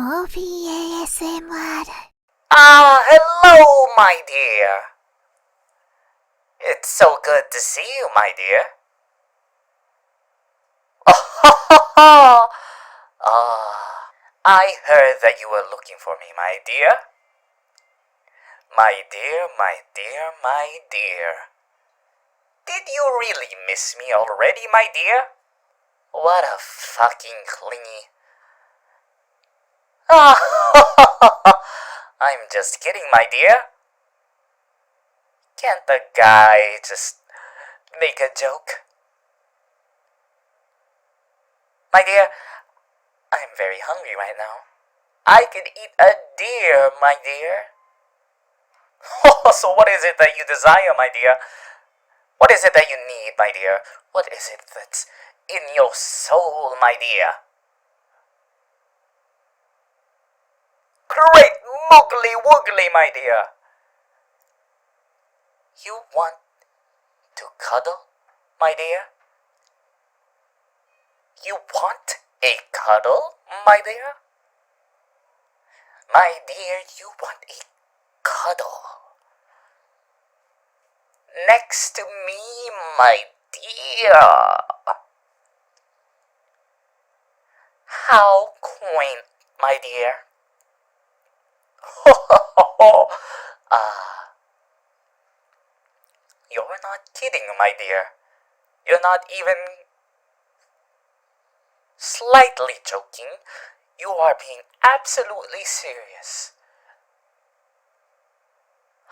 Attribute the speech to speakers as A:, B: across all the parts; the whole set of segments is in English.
A: Morphy ASMR.
B: Hello, my dear. It's so good to see you, my dear. I heard that you were looking for me, my dear. My dear, my dear, my dear. Did you really miss me already, my dear? What a fucking clingy. I'm just kidding, my dear. Can't the guy just make a joke? My dear, I'm very hungry right now. I could eat a deer, my dear. So what is it that you desire, my dear? What is it that you need, my dear? What is it that's in your soul, my dear? Great moogly woogly, my dear. You want to cuddle, my dear? You want a cuddle, my dear? My dear, you want a cuddle next to me, my dear. How quaint, my dear. You're not kidding, my dear. You're not even slightly joking. You are being absolutely serious.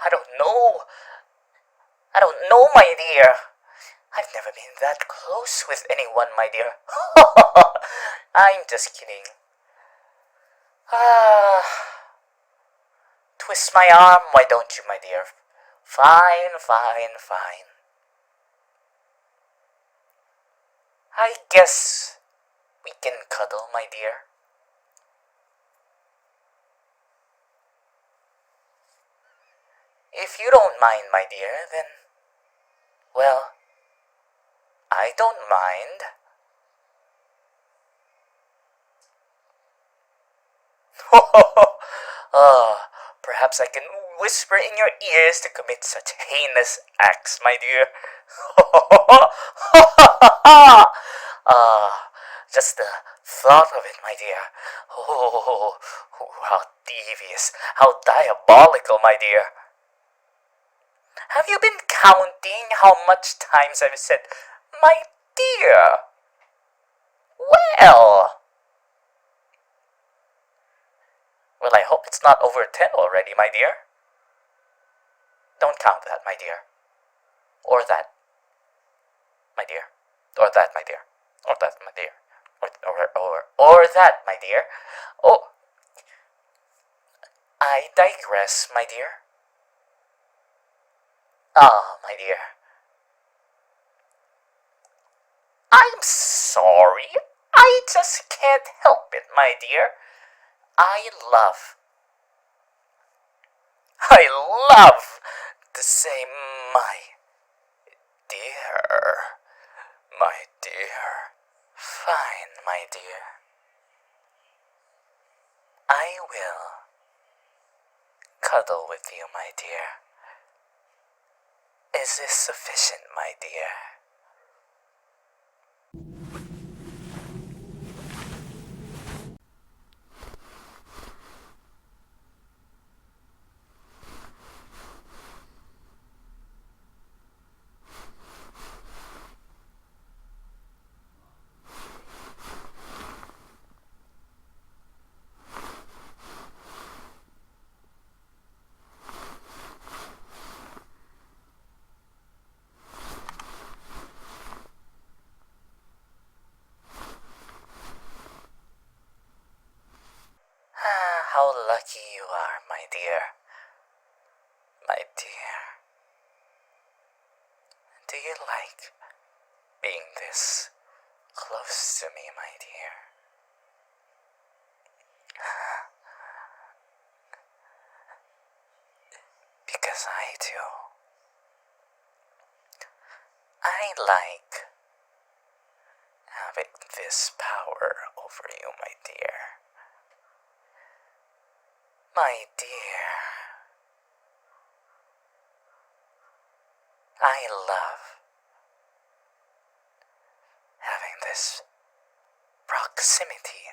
B: I don't know, my dear. I've never been that close with anyone, my dear. I'm just kidding. Twist my arm, why don't you, my dear? Fine. I guess we can cuddle, my dear. If you don't mind, my dear, then, well, I don't mind. Perhaps I can whisper in your ears to commit such heinous acts, my dear. Just the thought of it, my dear. Oh, how devious, how diabolical, my dear. Have you been counting how much times I've said, my dear? Well, I hope it's not over 10 already, my dear. Don't count that, my dear. Or that, my dear. Or that, my dear. Or that, my dear. Or that, my dear. Oh, I digress, my dear. My dear. I'm sorry. I just can't help it, my dear. I love to say my dear. My dear. Fine, my dear. I will cuddle with you, my dear. Is this sufficient, my dear? How lucky you are, my dear. My dear. Do you like being this close to me, my dear? Because I do. I like having this power over you, my dear. My dear, I love having this proximity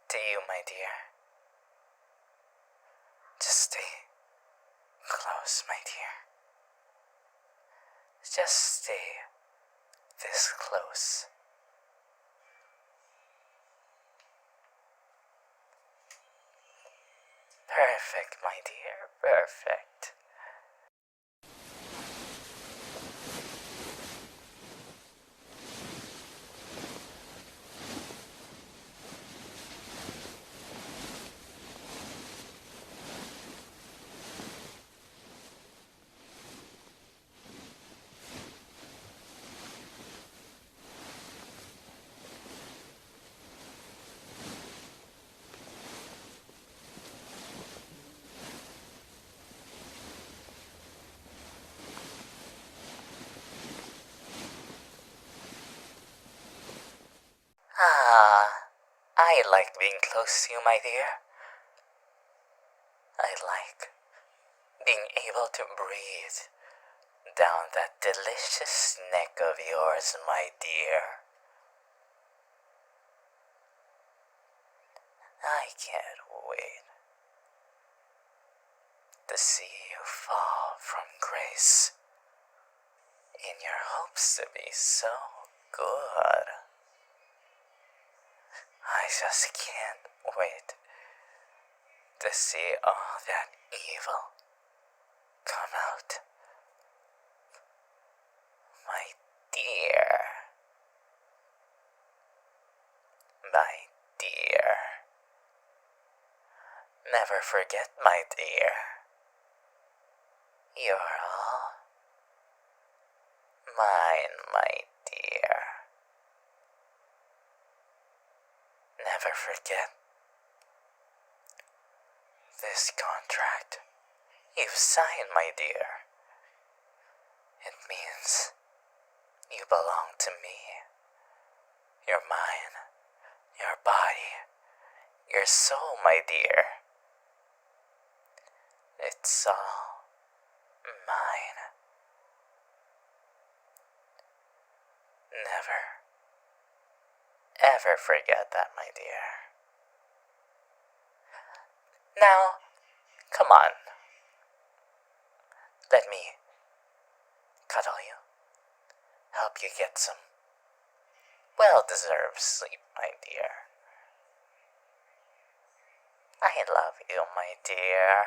B: to you, my dear. Just stay close, my dear. Just stay this close. Perfect, my dear, perfect. I like being close to you, my dear. I like being able to breathe down that delicious neck of yours, my dear. I can't wait to see you fall from grace in your hopes to be so good. I just can't wait to see all that evil come out. My dear. My dear. Never forget, my dear. You're all mine, my dear. Never forget this contract you've signed, my dear. It means you belong to me. You're mine, your body, your soul, my dear. It's all mine. Never, ever forget that, my dear. Now, come on. Let me cuddle you. Help you get some well-deserved sleep, my dear. I love you, my dear.